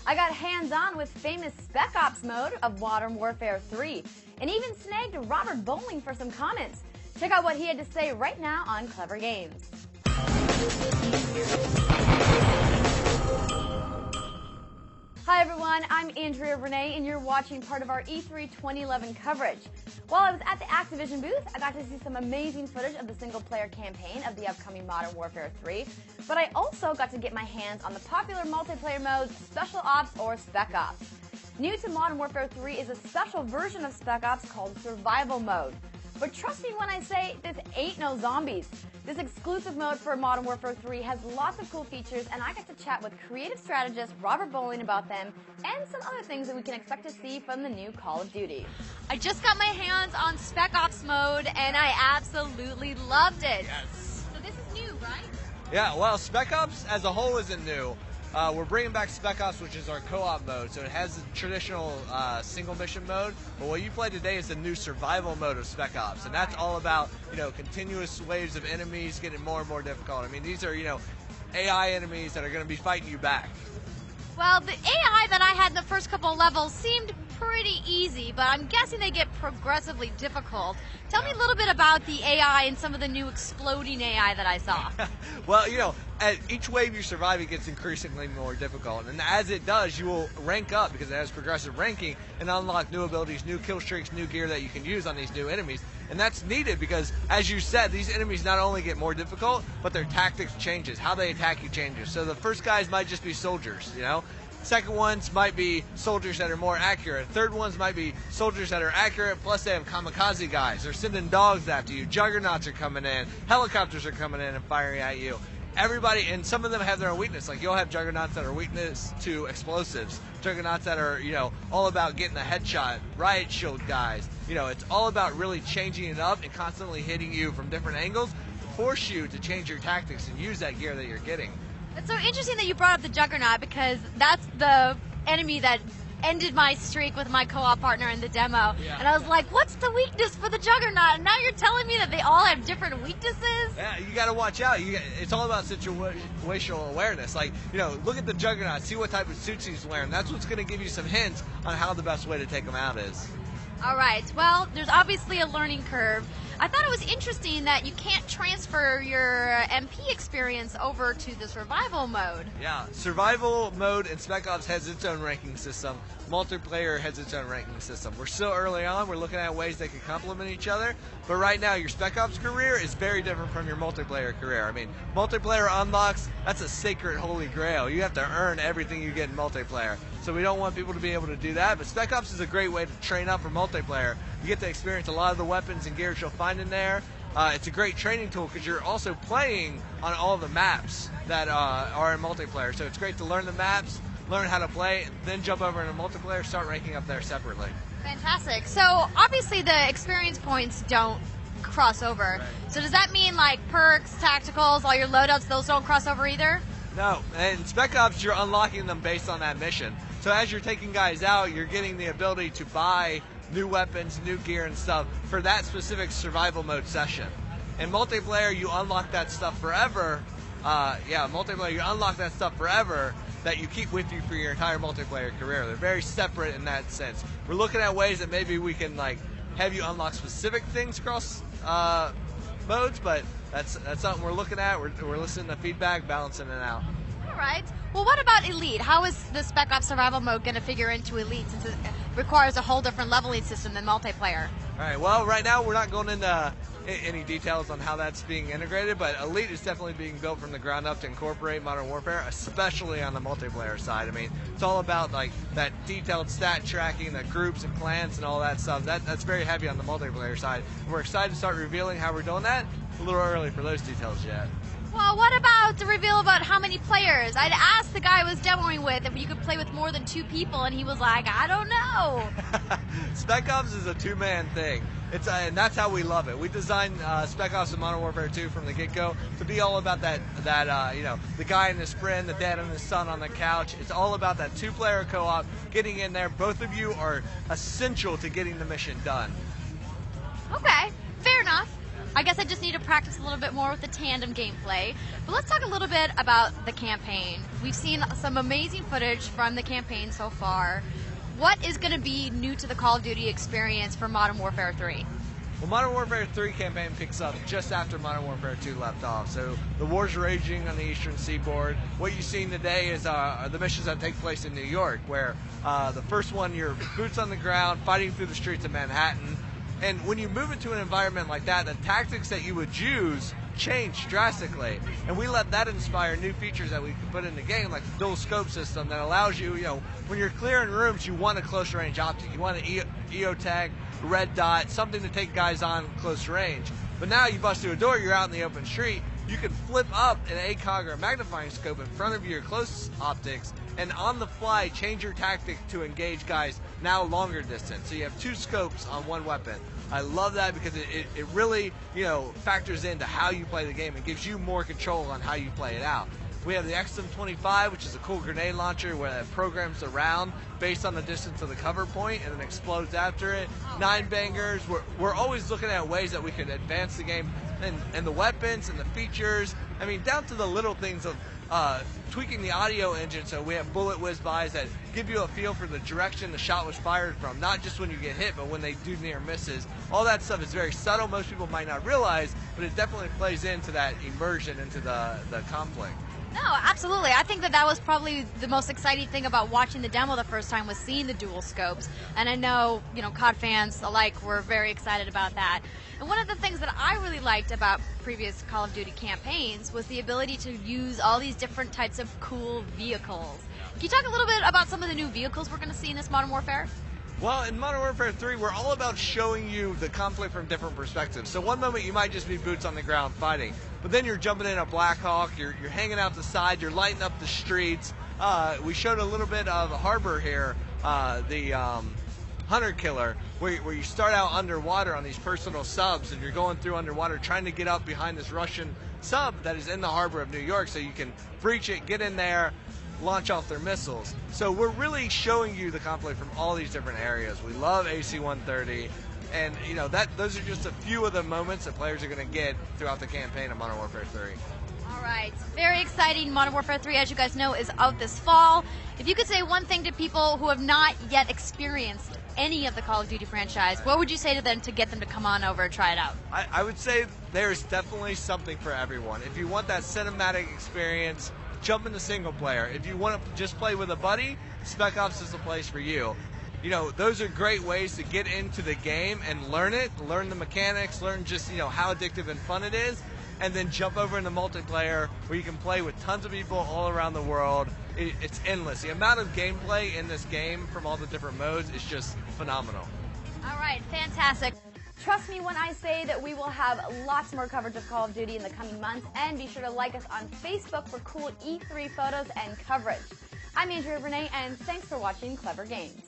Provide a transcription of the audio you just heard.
I got hands-on with famous Spec Ops mode of Modern Warfare 3, and even snagged Robert Bowling for some comments. Check out what he had to say right now on Clever Games. Hi everyone, I'm Andrea Renee, and you're watching part of our E3 2011 coverage. While I was at the Activision booth, I got to see some amazing footage of the single-player campaign of the upcoming Modern Warfare 3, but I also got to get my hands on the popular multiplayer modes Special Ops or Spec Ops. New to Modern Warfare 3 is a special version of Spec Ops called Survival Mode. But trust me when I say this ain't no zombies. This exclusive mode for Modern Warfare 3 has lots of cool features, and I got to chat with creative strategist Robert Bowling about them and some other things that we can expect to see from the new Call of Duty. I just got my hands on Spec Ops mode, and I absolutely loved it. Yes. So this is new, right? Yeah, well, Spec Ops as a whole isn't new. We're bringing back Spec Ops, which is our co-op mode. So it has the traditional single mission mode, but what you play today is the new survival mode of Spec Ops, and that's all about, continuous waves of enemies getting more and more difficult. I mean, these are, AI enemies that are going to be fighting you back. Well, the AI that I had in the first couple of levels seemed pretty easy, but I'm guessing they get progressively difficult. Tell me a little bit about the AI and some of the new exploding AI that I saw. Well, at each wave you survive, it gets increasingly more difficult. And as it does, you will rank up because it has progressive ranking and unlock new abilities, new kill streaks, new gear that you can use on these new enemies. And that's needed because, as you said, these enemies not only get more difficult, but their tactics changes. How they attack you changes. So the first guys might just be soldiers, Second ones might be soldiers that are more accurate. Third ones might be soldiers that are accurate, plus they have kamikaze guys. They're sending dogs after you. Juggernauts are coming in. Helicopters are coming in and firing at you. Everybody, and some of them have their own weakness. Like, you'll have Juggernauts that are weakness to explosives. Juggernauts that are, all about getting a headshot. Riot Shield guys. It's all about really changing it up and constantly hitting you from different angles to force you to change your tactics and use that gear that you're getting. It's so interesting that you brought up the Juggernaut because that's the enemy that ended my streak with my co-op partner in the demo. Yeah. And I was like, what's the weakness for the Juggernaut? And now you're telling me that they all have different weaknesses? Yeah, you got to watch out. It's all about situational awareness. Like, look at the Juggernaut, see what type of suits he's wearing. That's what's going to give you some hints on how the best way to take him out is. All right. Well, there's obviously a learning curve. I thought it was interesting that you can't transfer your MP experience over to the survival mode. Yeah, survival mode in Spec Ops has its own ranking system. Multiplayer has its own ranking system. We're still early on. We're looking at ways they can complement each other. But right now, your Spec Ops career is very different from your multiplayer career. I mean, multiplayer unlocks, that's a sacred holy grail. You have to earn everything you get in multiplayer. So we don't want people to be able to do that. But Spec Ops is a great way to train up for multiplayer. You get to experience a lot of the weapons and gears you'll find in there. It's a great training tool because you're also playing on all the maps that are in multiplayer. So it's great to learn the maps, learn how to play, and then jump over into multiplayer, start ranking up there separately. Fantastic. So obviously the experience points don't cross over. Right. So does that mean like perks, tacticals, all your loadouts, those don't cross over either? No, and in Spec Ops, you're unlocking them based on that mission. So as you're taking guys out, you're getting the ability to buy new weapons, new gear and stuff for that specific survival mode session. In multiplayer, you unlock that stuff forever. Multiplayer, you unlock that stuff forever that you keep with you for your entire multiplayer career. They're very separate in that sense. We're looking at ways that maybe we can have you unlock specific things across modes, but that's something we're looking at. We're listening to feedback, balancing it out. All right. Well, what about Elite? How is the Spec Ops survival mode going to figure into Elite since it requires a whole different leveling system than multiplayer? All right, well, right now we're not going into any details on how that's being integrated, but Elite is definitely being built from the ground up to incorporate Modern Warfare, especially on the multiplayer side. I mean, it's all about that detailed stat tracking, the groups and clans and all that stuff. That's very heavy on the multiplayer side. We're excited to start revealing how we're doing that. A little early for those details yet. Well, what about the reveal about how many players? I'd asked the guy I was demoing with if you could play with more than 2 people, and he was like, I don't know. Spec Ops is a 2-man thing. And that's how we love it. We designed Spec Ops and Modern Warfare 2 from the get-go to be all about that the guy and his friend, the dad and his son on the couch. It's all about that 2-player co-op, getting in there. Both of you are essential to getting the mission done. Okay, fair enough. I guess I just need to practice a little bit more with the tandem gameplay. But let's talk a little bit about the campaign. We've seen some amazing footage from the campaign so far. What is going to be new to the Call of Duty experience for Modern Warfare 3? Well, Modern Warfare 3 campaign picks up just after Modern Warfare 2 left off. So the war's raging on the eastern seaboard. What you've seen today is the missions that take place in New York, where the first one, you're boots on the ground, fighting through the streets of Manhattan. And when you move into an environment like that, the tactics that you would use change drastically. And we let that inspire new features that we can put in the game, like the dual scope system that allows you, when you're clearing rooms, you want a close range optic. You want an EO tag, red dot, something to take guys on close range. But now you bust through a door, you're out in the open street, you can flip up an ACOG or a magnifying scope in front of your close optics and on the fly change your tactic to engage guys now longer distance. So you have two scopes on one weapon. I love that because it really, factors into how you play the game and gives you more control on how you play it out. We have the XM25, which is a cool grenade launcher where it programs the round based on the distance of the cover point and then explodes after it. 9-bangers. We're always looking at ways that we can advance the game and the weapons and the features. I mean, down to the little things of tweaking the audio engine so we have bullet whiz-bys that give you a feel for the direction the shot was fired from, not just when you get hit, but when they do near misses. All that stuff is very subtle. Most people might not realize, but it definitely plays into that immersion into the conflict. No, absolutely. I think that was probably the most exciting thing about watching the demo the first time was seeing the dual scopes. And I know, COD fans alike were very excited about that. And one of the things that I really liked about previous Call of Duty campaigns was the ability to use all these different types of cool vehicles. Can you talk a little bit about some of the new vehicles we're going to see in this Modern Warfare? Well, in Modern Warfare 3, we're all about showing you the conflict from different perspectives. So one moment you might just be boots on the ground fighting, but then you're jumping in a Black Hawk, you're hanging out the side, you're lighting up the streets. We showed a little bit of Harbor here, the Hunter Killer, where you start out underwater on these personal subs and you're going through underwater trying to get up behind this Russian sub that is in the harbor of New York so you can breach it, get in there, launch off their missiles. So we're really showing you the conflict from all these different areas. We love AC-130, and those are just a few of the moments that players are going to get throughout the campaign of Modern Warfare 3. All right, very exciting. Modern Warfare 3, as you guys know, is out this fall. If you could say one thing to people who have not yet experienced any of the Call of Duty franchise, what would you say to them to get them to come on over and try it out? I would say there's definitely something for everyone. If you want that cinematic experience, jump into single player. If you want to just play with a buddy, Spec Ops is the place for you. Those are great ways to get into the game and learn the mechanics, learn just, how addictive and fun it is, and then jump over into multiplayer where you can play with tons of people all around the world. It's endless. The amount of gameplay in this game from all the different modes is just phenomenal. All right, fantastic. Trust me when I say that we will have lots more coverage of Call of Duty in the coming months, and be sure to like us on Facebook for cool E3 photos and coverage. I'm Andrea Renee, and thanks for watching Clever Games.